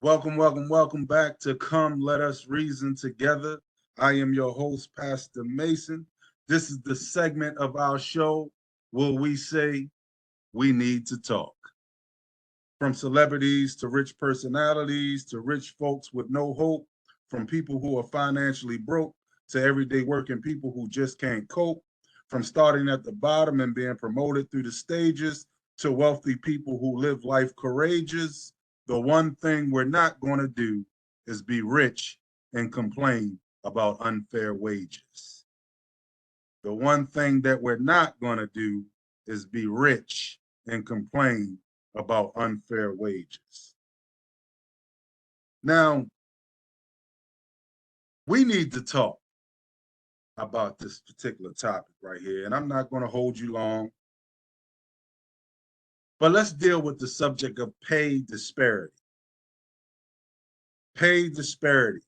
Welcome back to Come Let Us Reason Together. I am your host, Pastor Mason. This is the segment of our show where we say we need to talk. From celebrities to rich personalities to rich folks with no hope, from people who are financially broke to everyday working people who just can't cope, from starting at the bottom and being promoted through the stages to wealthy people who live life courageous. The one thing we're not going to do is be rich and complain about unfair wages. The one thing that we're not going to do is be rich and complain about unfair wages. Now, we need to talk about this particular topic right here, and I'm not going to hold you long, but let's deal with the subject of pay disparity. Pay disparity.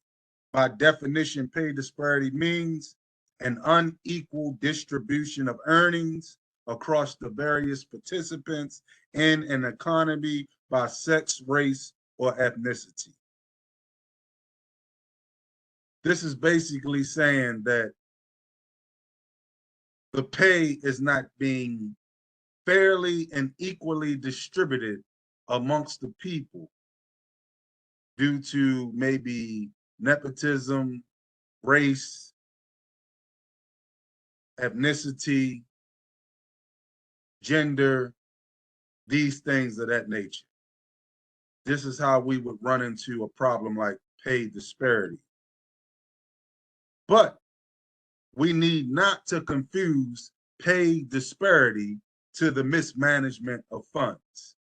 By definition, pay disparity means an unequal distribution of earnings across the various participants in an economy by sex, race, or ethnicity. This is basically saying that the pay is not being fairly and equally distributed amongst the people due to maybe nepotism, race, ethnicity, gender, these things of that nature. This is how we would run into a problem like pay disparity. But we need not to confuse pay disparity to the mismanagement of funds.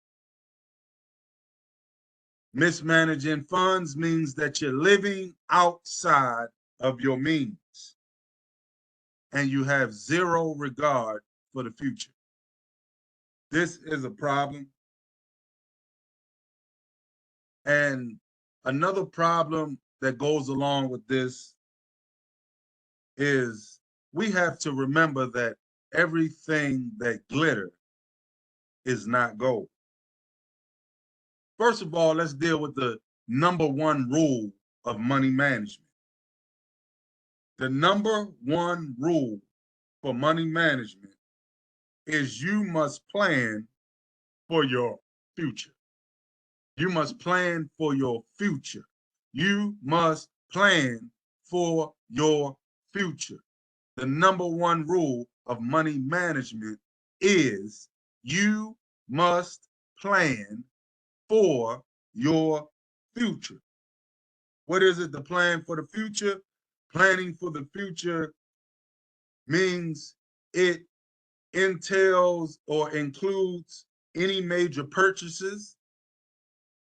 Mismanaging funds means that you're living outside of your means and you have zero regard for the future. This is a problem. And another problem that goes along with this is we have to remember that everything that glitter is not gold. First of all, let's deal with the number one rule of money management. The number one rule for money management is you must plan for your future. You must plan for your future. You must plan for your future. The number one rule of money management is you must plan for your future. What is it to plan for the future? Planning for the future means it entails or includes any major purchases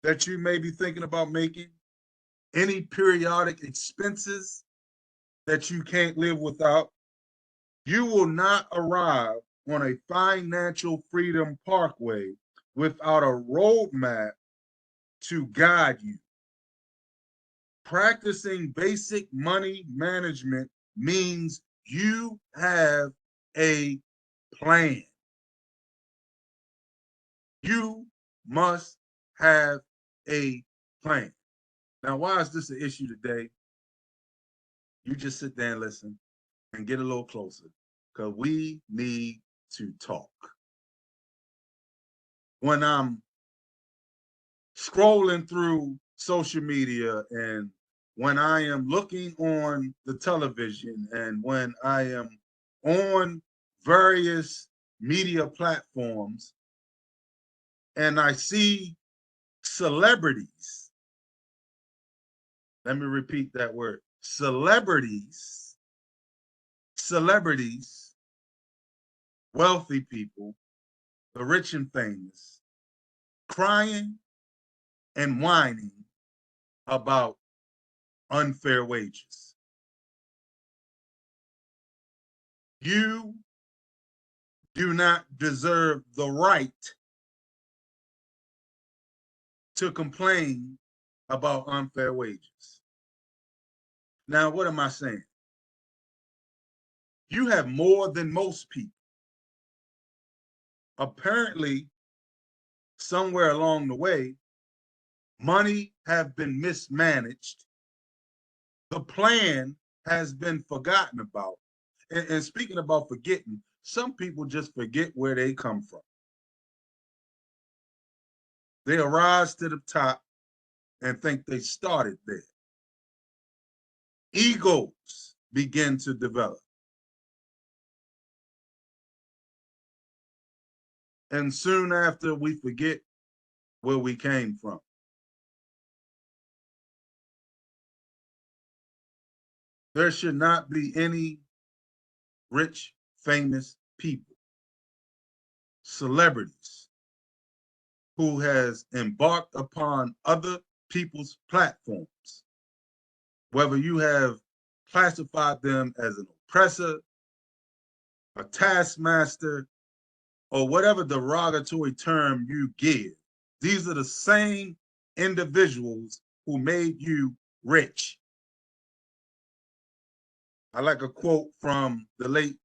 that you may be thinking about making, any periodic expenses that you can't live without. You will not arrive on a financial freedom parkway without a roadmap to guide you. Practicing basic money management means you have a plan. You must have a plan. Now, why is this an issue today? You just sit there and listen and get a little closer because we need to talk. When I'm scrolling through social media and when I am looking on the television and when I am on various media platforms and I see celebrities, let me repeat that word, celebrities, wealthy people, the rich and famous, crying and whining about unfair wages. You do not deserve the right to complain about unfair wages. Now, what am I saying? You have more than most people. Apparently, somewhere along the way, Money have been mismanaged. The plan has been forgotten about. And speaking about forgetting, some people just forget where they come from. They arise to the top and think they started there. Egos begin to develop. And soon after, we forget where we came from. There should not be any rich, famous people, celebrities, who has embarked upon other people's platforms, whether you have classified them as an oppressor, a taskmaster, or whatever derogatory term you give. These are the same individuals who made you rich. I like a quote from the late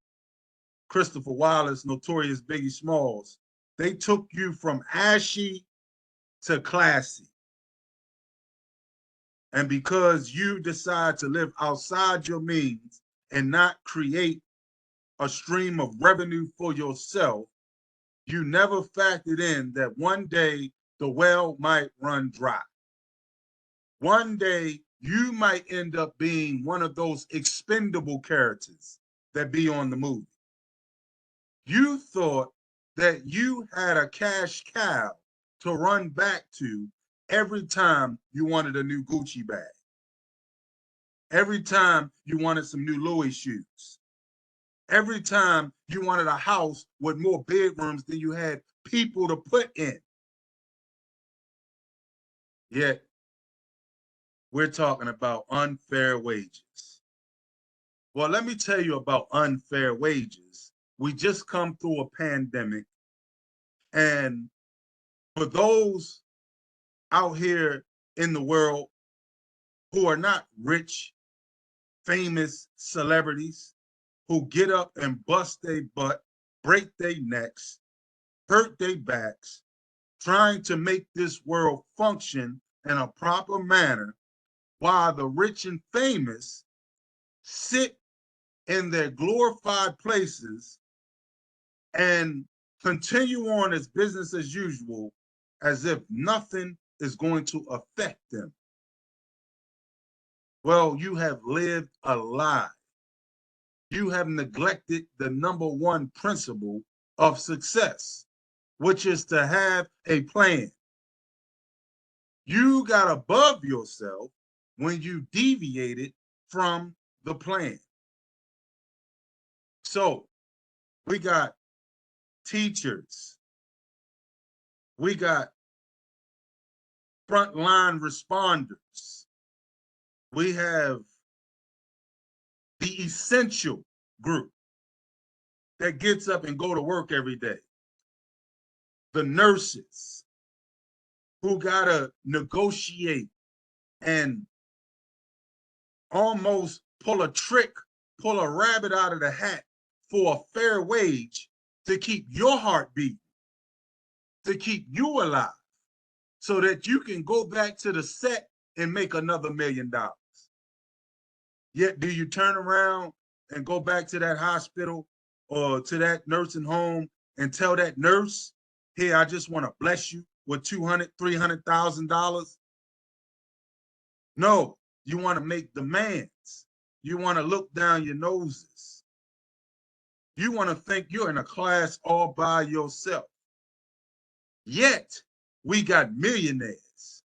Christopher Wallace, Notorious Biggie Smalls. They took you from ashy to classy. And because you decide to live outside your means and not create a stream of revenue for yourself, you never factored in that one day the well might run dry. One day you might end up being one of those expendable characters that be on the movie. You thought that you had a cash cow to run back to every time you wanted a new Gucci bag, every time you wanted some new Louis shoes, every time you wanted a house with more bedrooms than you had people to put in. Yet, we're talking about unfair wages. Well, let me tell you about unfair wages. We just come through a pandemic, and for those out here in the world who are not rich, famous celebrities, who get up and bust their butt, break their necks, hurt their backs, trying to make this world function in a proper manner, while the rich and famous sit in their glorified places and continue on as business as usual, as if nothing is going to affect them. Well, you have lived a lie. You have neglected the number one principle of success, which is to have a plan. You got above yourself when you deviated from the plan. So we got teachers, we got frontline responders, we have the essential group that gets up and go to work every day, the nurses who gotta negotiate and almost pull a trick, pull a rabbit out of the hat for a fair wage to keep your heart beating, to keep you alive, so that you can go back to the set and make another $1 million. Yet, do you turn around and go back to that hospital or to that nursing home and tell that nurse, "Hey, I just want to bless you with $200,000, $300,000"? No, you want to make demands. You want to look down your noses. You want to think you're in a class all by yourself. Yet, we got millionaires,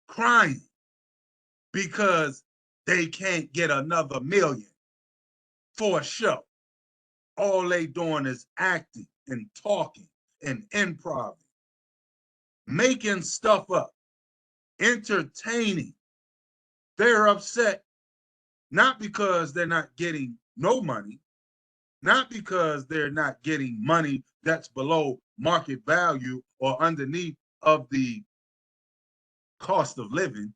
crying because they can't get another million for a show. All they doing is acting and talking and improv, making stuff up, entertaining. They're upset not because they're not getting no money, not because they're not getting money that's below market value or underneath of the cost of living.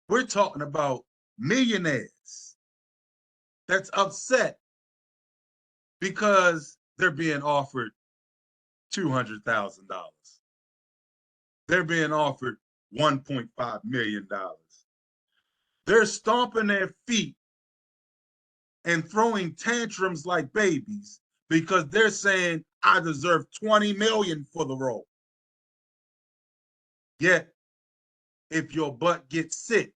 We're talking about millionaires that's upset because they're being offered $200,000. They're being offered $1.5 million. They're stomping their feet and throwing tantrums like babies because they're saying, I deserve $20 million for the role. Yet, if your butt gets sick,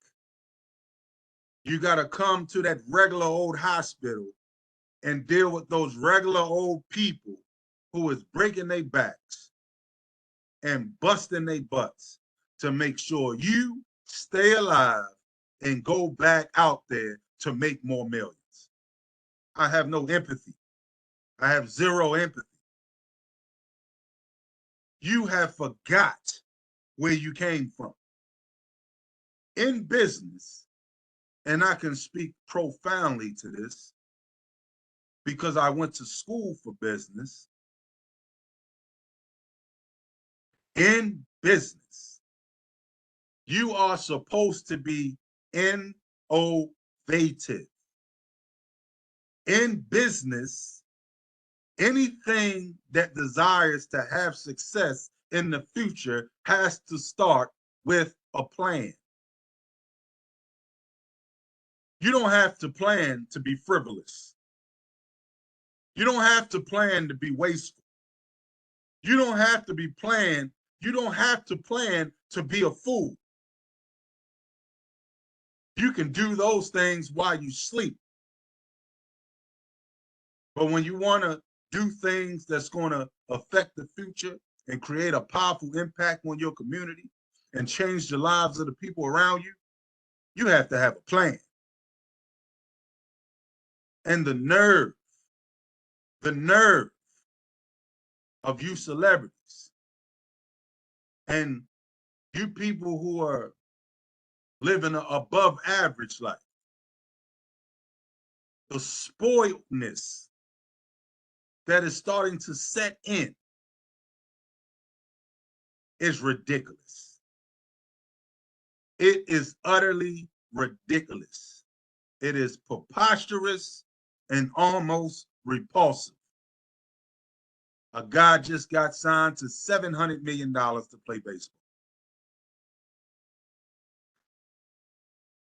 you got to come to that regular old hospital and deal with those regular old people who is breaking their backs and busting their butts to make sure you stay alive and go back out there to make more millions. I have no empathy. I have zero empathy. You have forgot where you came from. In business, and I can speak profoundly to this because I went to school for business. In business, you are supposed to be innovative. In business, anything that desires to have success in the future has to start with a plan. You don't have to plan to be frivolous. You don't have to plan to be wasteful. You don't have to plan to be a fool. You can do those things while you sleep. But when you want to do things that's going to affect the future and create a powerful impact on your community and change the lives of the people around you, you have to have a plan. And the nerve of you celebrities and you people who are living an above average life, the spoiledness that is starting to set in is ridiculous. It is utterly ridiculous. It is preposterous and almost repulsive. A guy just got signed to $700 million to play baseball.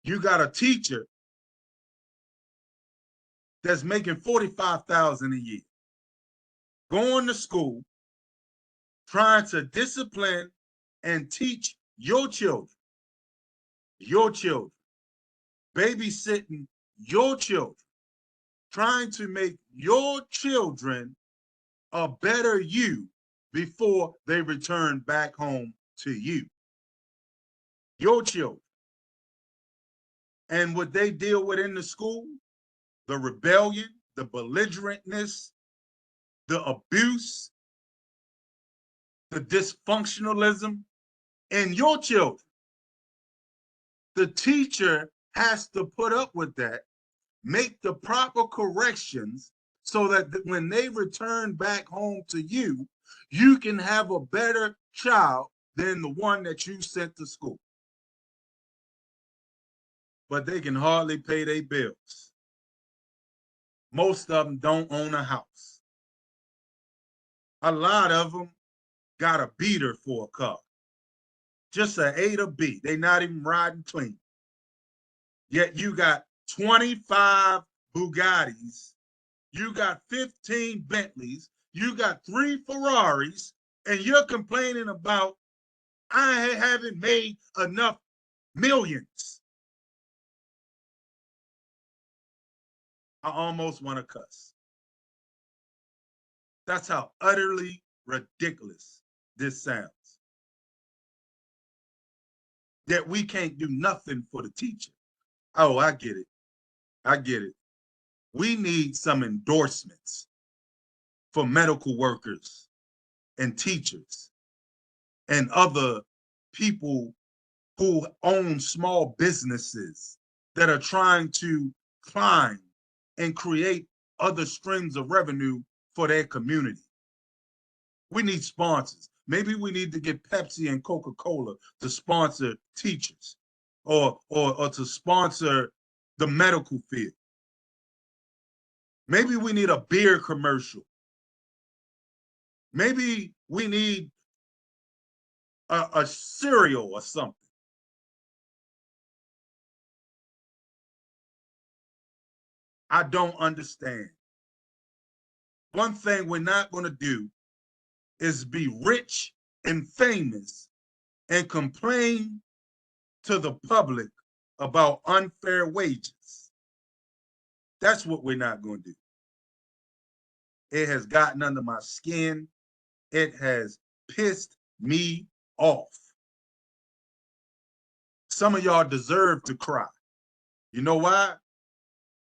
You got a teacher that's making $45,000 a year, going to school, trying to discipline and teach your children, babysitting your children, trying to make your children a better you before they return back home to you. Your children. And what they deal with in the school, the rebellion, the belligerentness, the abuse, the dysfunctionalism in your children. The teacher has to put up with that, make the proper corrections so that when they return back home to you, you can have a better child than the one that you sent to school. But they can hardly pay their bills. Most of them don't own a house. A lot of them got a beater for a car. Just an A to B. They not even riding clean. Yet you got 25 Bugattis, you got 15 Bentleys, you got 3 Ferraris, and you're complaining about, I haven't made enough millions. I almost want to cuss. That's how utterly ridiculous this sounds. That we can't do nothing for the teacher. Oh, I get it. I get it. We need some endorsements for medical workers and teachers and other people who own small businesses that are trying to climb and create other streams of revenue for their community. We need sponsors. Maybe we need to get Pepsi and Coca-Cola to sponsor teachers or to sponsor the medical field. Maybe we need a beer commercial Maybe we need a cereal or something. I don't understand. One thing we're not going to do is be rich and famous and complain to the public about unfair wages. That's what we're not going to do. It has gotten under my skin. It has pissed me off. Some of y'all deserve to cry. You know why?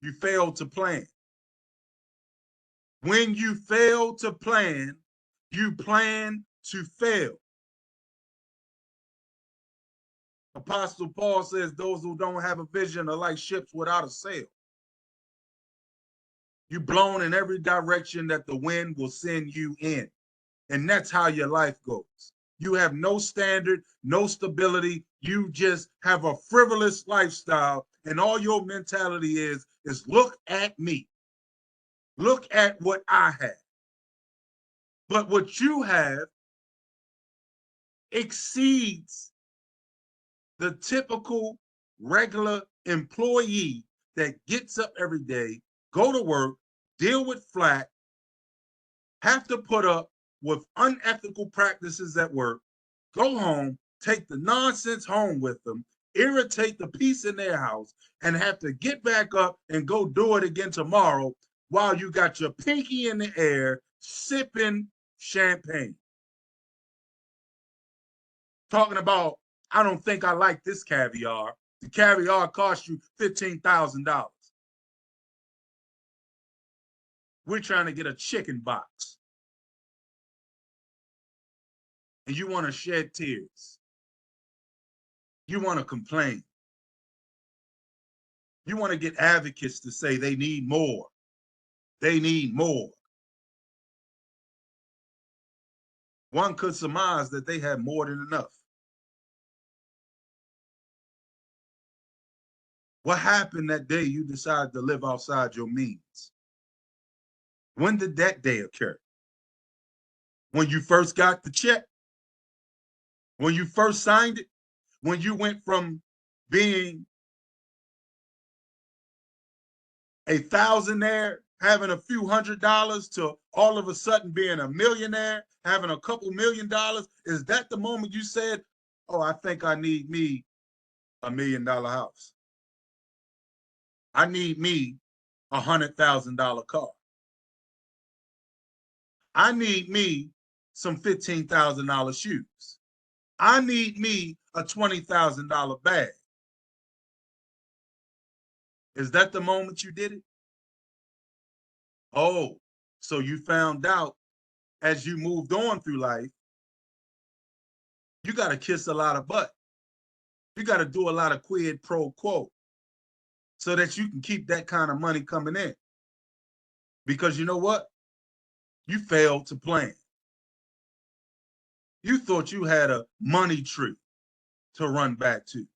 You failed to plan. When you fail to plan, you plan to fail. Apostle Paul says those who don't have a vision are like ships without a sail. You're blown in every direction that the wind will send you in. And that's how your life goes. You have no standard, no stability. You just have a frivolous lifestyle. And all your mentality is look at me. Look at what I have. But what you have exceeds the typical regular employee that gets up every day, go to work, deal with flack, have to put up with unethical practices at work, go home, take the nonsense home with them, irritate the peace in their house, and have to get back up and go do it again tomorrow while you got your pinky in the air sipping champagne. Talking about, I don't think I like this caviar. The caviar cost you $15,000. We're trying to get a chicken box. And you want to shed tears. You want to complain. You want to get advocates to say they need more. They need more. One could surmise that they have more than enough. What happened that day you decided to live outside your means? When did that day occur? When you first got the check? When you first signed it? When you went from being a thousandaire, having a few $100s, to all of a sudden being a millionaire, having a couple $1,000,000? Is that the moment you said, oh, I think I need me $1 million house? I need me $100,000 car. I need me some $15,000 shoes. I need me a $20,000 bag. Is that the moment you did it? Oh, so you found out as you moved on through life, you got to kiss a lot of butt. You got to do a lot of quid pro quo so that you can keep that kind of money coming in. Because you know what? You failed to plan. You thought you had a money tree to run back to.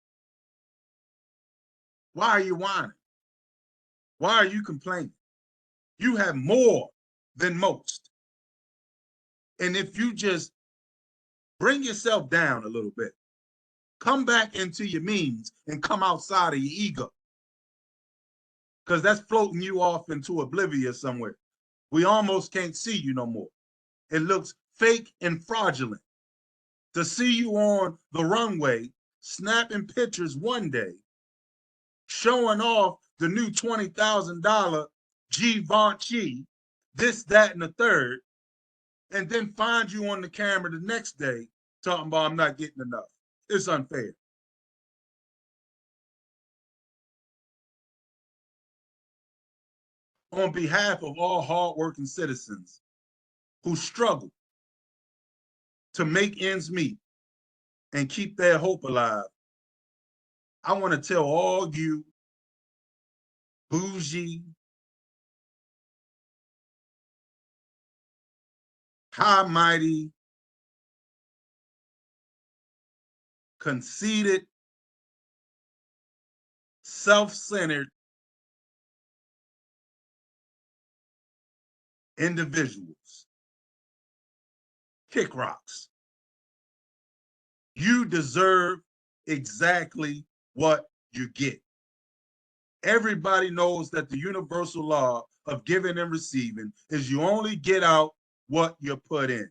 Why are you whining? Why are you complaining? You have more than most. And if you just bring yourself down a little bit, come back into your means and come outside of your ego, because that's floating you off into oblivion somewhere. We almost can't see you no more. It looks fake and fraudulent. To see you on the runway, snapping pictures one day, showing off the new $20,000 Givenchy, this, that, and the third, and then find you on the camera the next day talking about I'm not getting enough. It's unfair. On behalf of all hardworking citizens who struggle to make ends meet and keep their hope alive, I want to tell all you bougie, high mighty, conceited, self-centered individuals kick rocks. You deserve exactly what you get. Everybody knows that the universal law of giving and receiving is you only get out what you put in.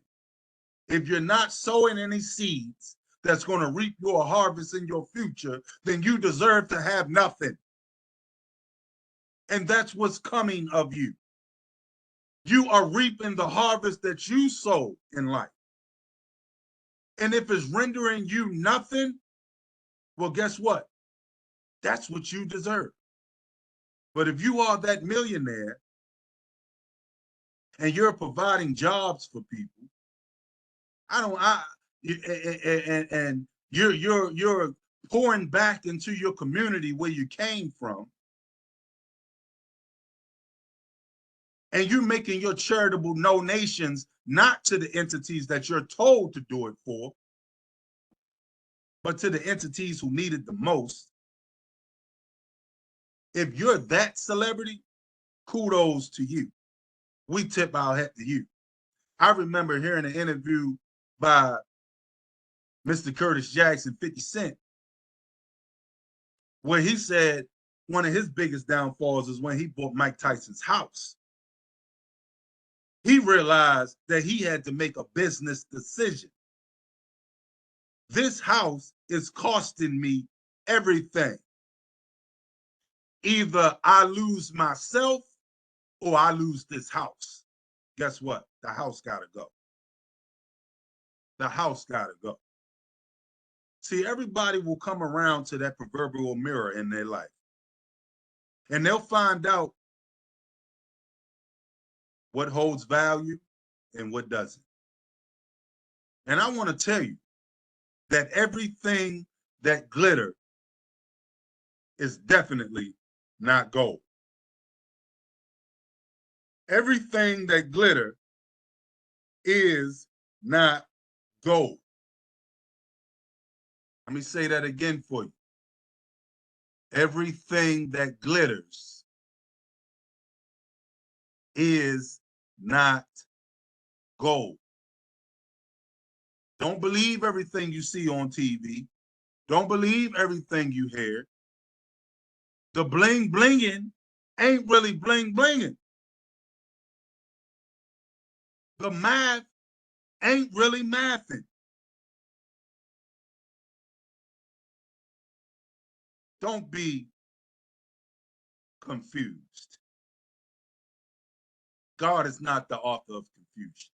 If you're not sowing any seeds that's going to reap your harvest in your future, then you deserve to have nothing. And that's what's coming of you. You are reaping the harvest that you sow in life. And if it's rendering you nothing, well, guess what? That's what you deserve. But if you are that millionaire and you're providing jobs for people, and you're pouring back into your community where you came from, and you're making your charitable donations not to the entities that you're told to do it for, but to the entities who need it the most. If you're that celebrity, kudos to you. We tip our hat to you. I remember hearing an interview by Mr. Curtis Jackson, 50 Cent, where he said one of his biggest downfalls is when he bought Mike Tyson's house. He realized that he had to make a business decision. This house is costing me everything. Either I lose myself or I lose this house. Guess what? The house gotta go. The house gotta go. See, everybody will come around to that proverbial mirror in their life. And they'll find out what holds value and what doesn't. And I want to tell you that everything that glitter is definitely not gold. Everything that glitter is not gold. Let me say that again for you. Everything that glitters is not gold. Don't believe everything you see on TV. Don't believe everything you hear. The bling blinging ain't really bling blinging. The math ain't really mathing. Don't be confused. God is not the author of confusion.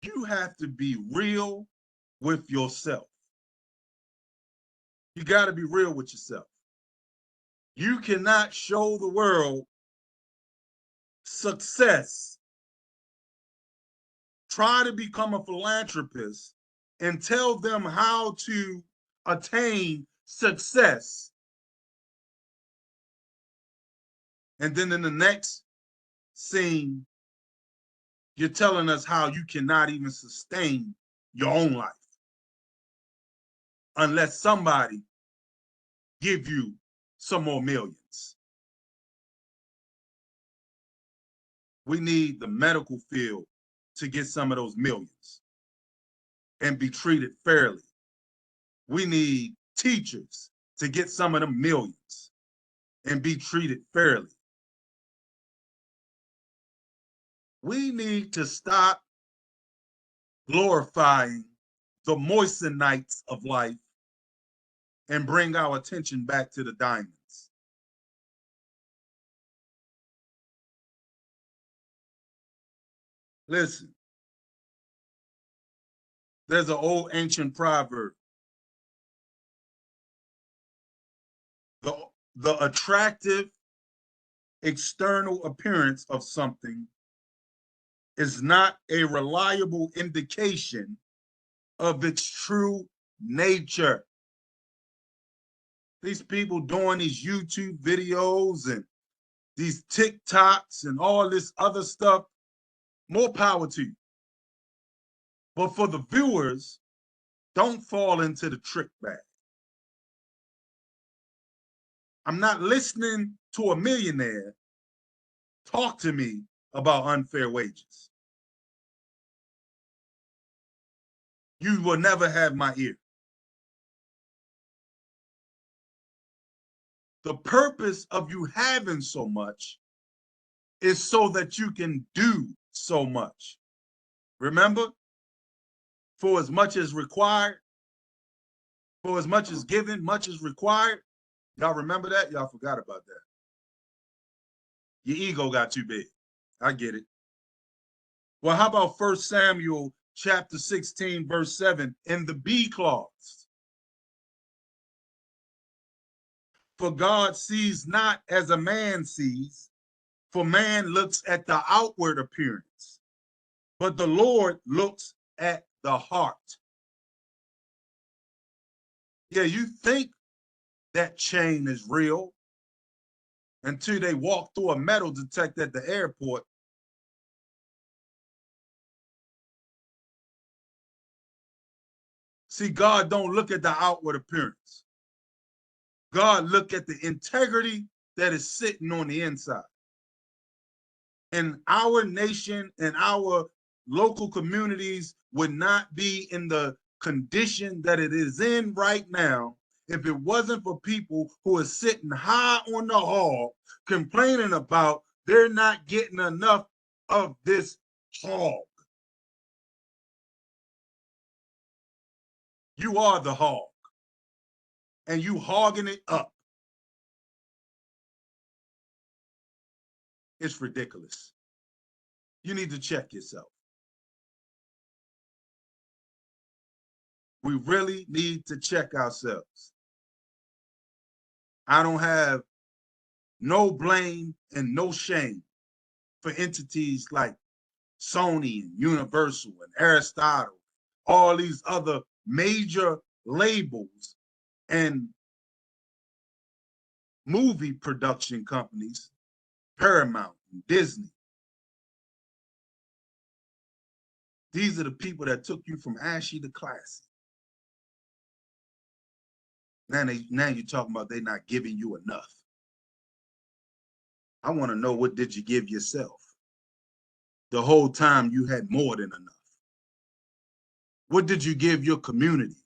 You have to be real with yourself. You got to be real with yourself. You cannot show the world success. Try to become a philanthropist and tell them how to attain success. And then in the next scene, you're telling us how you cannot even sustain your own life unless somebody give you some more millions. We need the medical field to get some of those millions and be treated fairly. We need teachers to get some of them millions and be treated fairly. We need to stop glorifying the moissanites of life and bring our attention back to the diamonds. Listen, there's an old ancient proverb. The attractive external appearance of something is not a reliable indication of its true nature. These people doing these YouTube videos and these TikToks and all this other stuff, more power to you. But for the viewers, don't fall into the trick bag. I'm not listening to a millionaire talk to me about unfair wages. You will never have my ear. The purpose of you having so much is so that you can do so much. Remember, for as much as required, for as much as given, much is required. Y'all remember that? Y'all forgot about that. Your ego got too big. I get it. Well, how about 1 Samuel chapter 16, verse 7 in the B clause? For God sees not as a man sees, for man looks at the outward appearance, but the Lord looks at the heart. Yeah, you think that chain is real until they walk through a metal detector at the airport. See, God don't look at the outward appearance. God look at the integrity that is sitting on the inside. And our nation and our local communities would not be in the condition that it is in right now if it wasn't for people who are sitting high on the hog complaining about they're not getting enough of this hog. You are the hog, and you hogging it up. It's ridiculous. You need to check yourself. We really need to check ourselves. I don't have no blame and no shame for entities like Sony and Universal and Aristotle, all these other major labels and movie production companies, Paramount and Disney. These are the people that took you from ashy to classy. Now you're talking about they're not giving you enough. I want to know, what did you give yourself? The whole time you had more than enough. What did you give your community?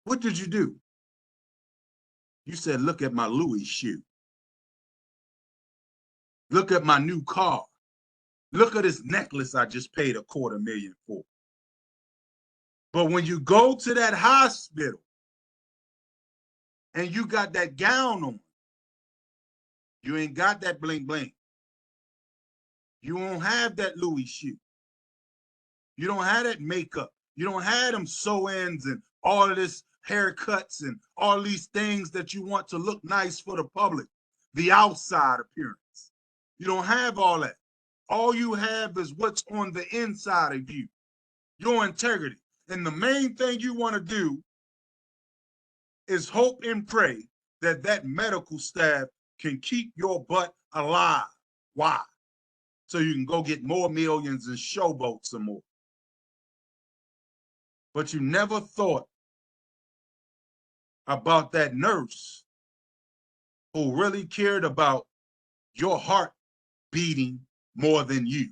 What did you do? You said, look at my Louis shoe. Look at my new car. Look at this necklace I just paid $250,000 for. But when you go to that hospital and you got that gown on, you ain't got that bling bling. You won't have that Louis shoe. You don't have that makeup. You don't have them sew-ins and all of this haircuts and all these things that you want to look nice for the public, the outside appearance. You don't have all that. All you have is what's on the inside of you, your integrity. And the main thing you want to do is hope and pray that that medical staff can keep your butt alive. Why? So you can go get more millions and showboat some more. But you never thought about that nurse who really cared about your heart beating more than you.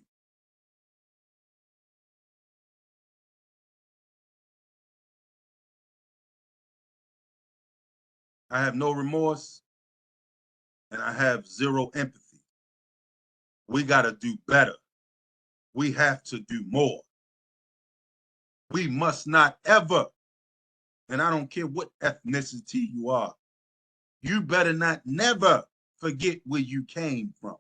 I have no remorse and I have zero empathy. We got to do better. We have to do more. We must not ever, and I don't care what ethnicity you are, you better not never forget where you came from.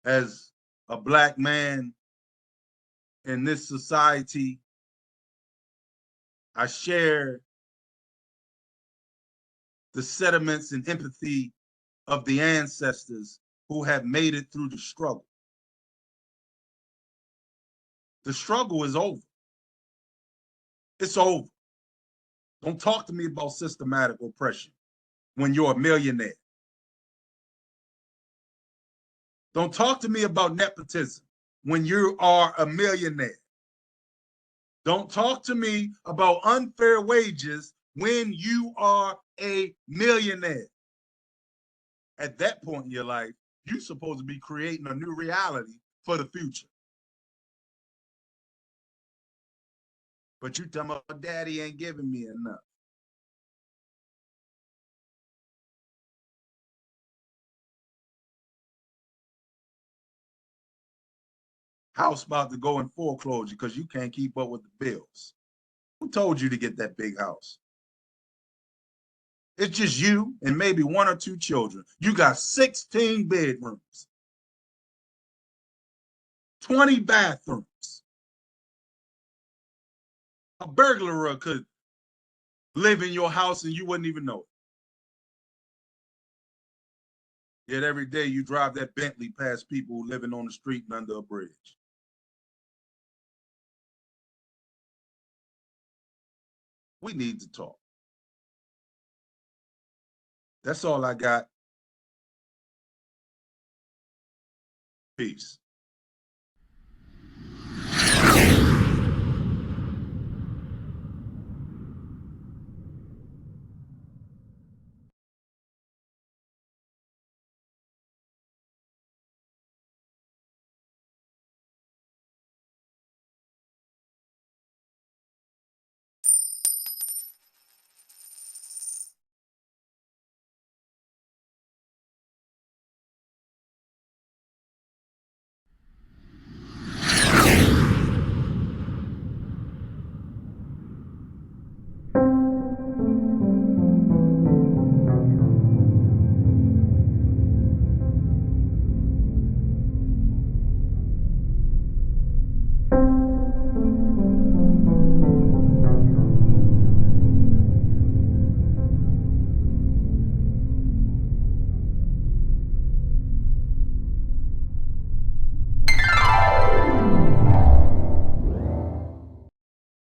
As a Black man in this society, I share the sentiments and empathy of the ancestors who have made it through the struggle. The struggle is over. It's over. Don't talk to me about systematic oppression when you're a millionaire. Don't talk to me about nepotism when you are a millionaire. Don't talk to me about unfair wages when you are a millionaire. At that point in your life, you're supposed to be creating a new reality for the future. But you tell me, daddy ain't giving me enough. House about to go in foreclosure because you can't keep up with the bills. Who told you to get that big house? It's just you and maybe one or two children. You got 16 bedrooms, 20 bathrooms. A burglar could live in your house and you wouldn't even know it. Yet every day you drive that Bentley past people living on the street and under a bridge. We need to talk. That's all I got. Peace.